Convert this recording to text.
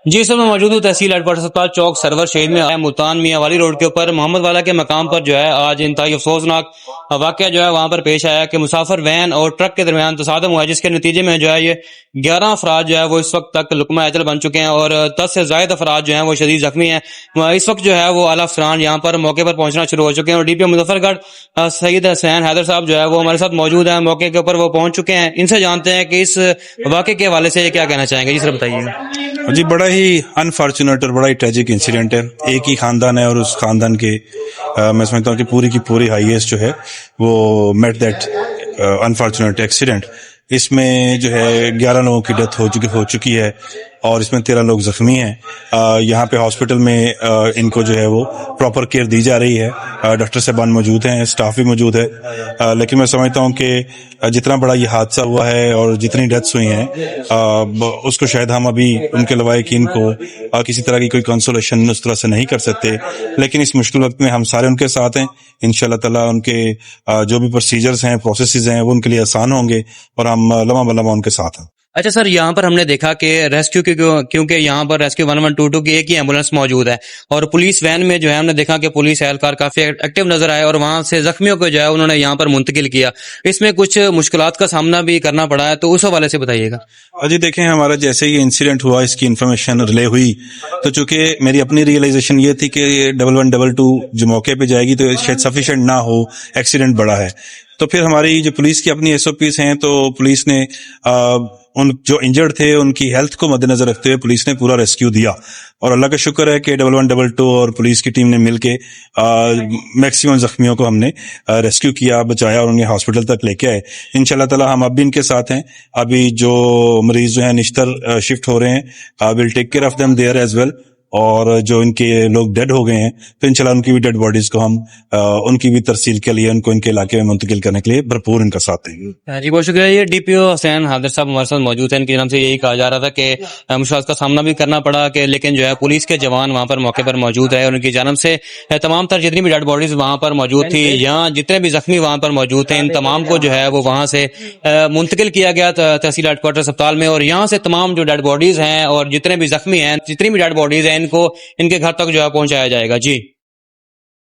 جی سر میں موجود ہوں تحصیل ہیڈ کوارٹر اسپتال چوک سرور شہید میں ملتان میاں والی روڈ کے اوپر محمد والا کے مقام پر جو ہے آج انتہائی افسوسناک واقعہ جو ہے وہاں پر پیش آیا کہ مسافر وین اور ٹرک کے درمیان تصادم ہوا ہے، جس کے نتیجے میں جو ہے یہ 11 افراد جو ہے وہ اس وقت تک لقمہ اجل بن چکے ہیں اور 10 سے زائد افراد جو ہیں وہ شدید زخمی ہیں۔ اس وقت جو ہے وہ اعلیٰ افسران یہاں پر موقع پر پہنچنا شروع ہو چکے ہیں اور ڈی پی او مظفر گڑھ سید حسین حیدر صاحب جو ہے وہ ہمارے ساتھ موجود ہیں، موقع کے اوپر وہ پہنچ چکے ہیں۔ ان سے جانتے ہیں کہ اس واقعے کے حوالے سے یہ کیا کہنا چاہیں گے۔ جی سر بتائیے گا۔ جی بڑا ہی انفارچونیٹ اور بڑا ہی ٹریجک انسیڈنٹ ہے۔ ایک ہی خاندان ہے اور اس خاندان کے میں سمجھتا ہوں کہ پوری کی پوری ہائیسٹ جو ہے وہ میٹ دیٹ انفارچونیٹ ایکسیڈنٹ۔ اس میں جو ہے 11 لوگوں کی ڈیتھ ہو چکی ہے اور اس میں 13 لوگ زخمی ہیں۔ یہاں پہ ہاسپٹل میں ان کو جو ہے وہ پراپر کیئر دی جا رہی ہے، ڈاکٹر صاحبان موجود ہیں، اسٹاف بھی موجود ہے، لیکن میں سمجھتا ہوں کہ جتنا بڑا یہ حادثہ ہوا ہے اور جتنی ڈیتھس ہوئی ہیں اس کو شاید ہم ابھی ان کے لوائقین کو کسی طرح کی کوئی کنسولیشن اس طرح سے نہیں کر سکتے، لیکن اس مشکل وقت میں ہم سارے ان کے ساتھ ہیں۔ انشاءاللہ تعالیٰ ان کے جو بھی پروسیجرز ہیں، پروسیسز ہیں، وہ ان کے لیے آسان ہوں گے اور ہم لمحہ بلمحہ ان کے ساتھ ہیں۔ اچھا سر، یہاں پر ہم نے دیکھا کہ ریسکیو کیونکہ یہاں پر ریسکیو 1122 کی ایک ہی ایمبولینس موجود ہے اور پولیس وین میں جو ہے ہم نے دیکھا کہ پولیس اہلکار کافی ایکٹیو نظر آئے اور وہاں سے زخمیوں کو جو ہے انہوں نے یہاں پر منتقل کیا۔ اس میں کچھ مشکلات کا سامنا بھی کرنا پڑا ہے، تو اس حوالے سے بتائیے گا۔ جی دیکھیں، ہمارا جیسے ہی انسیڈنٹ ہوا، اس کی انفارمیشن ریلے ہوئی تو چونکہ میری اپنی ریئلائزیشن یہ تھی کہ 1122 جو موقع پہ جائے گی تو شاید سفیشینٹ نہ ہو، ایکسیڈنٹ بڑا ہے، تو پھر ہماری جو پولیس کی اپنی ایس او پیز ہیں تو پولیس نے ان جو انجرڈ تھے ان کی ہیلتھ کو مد نظر رکھتے ہوئے پولیس نے پورا ریسکیو دیا اور اللہ کا شکر ہے کہ 1122 اور پولیس کی ٹیم نے مل کے میکسیمم زخمیوں کو ہم نے ریسکیو کیا، بچایا اور انہیں ہاسپٹل تک لے کے آئے۔ انشاءاللہ تعالی ہم اب بھی ان کے ساتھ ہیں۔ ابھی جو مریض جو ہیں نشتر شفٹ ہو رہے ہیں، will take care of them there as well, اور جو ان کے لوگ ڈیڈ ہو گئے ہیں تو انشاءاللہ ان کی بھی ڈیڈ باڈیز کو ہم ان کی بھی ترسیل کے لیے ان کو ان کے علاقے میں منتقل کرنے کے لیے بھرپور ان کا ساتھ دیں گے۔ جی بہت شکریہ۔ یہ ڈی پی او حسین حیدر صاحب ہمارے ساتھ موجود ہیں، ان کی جانب سے یہی کہا جا رہا تھا کہ مشکلات کا سامنا بھی کرنا پڑا کہ لیکن جو ہے پولیس کے جوان وہاں پر موقع پر موجود ہے اور ان کی جانب سے تمام تر جتنی بھی ڈیڈ باڈیز وہاں پر موجود تھی یا جتنے بھی زخمی وہاں پر موجود تھے، ان تمام کو جو ہے وہ وہاں سے منتقل کیا گیا تحصیل ہیڈ کوارٹر اسپتال میں، اور یہاں سے تمام جو ڈیڈ باڈیز ہیں اور جتنے بھی زخمی ہیں، جتنی بھی ڈیڈ باڈیز ہیں، ان کو ان کے گھر تک جو ہے پہنچایا جائے گا۔ جی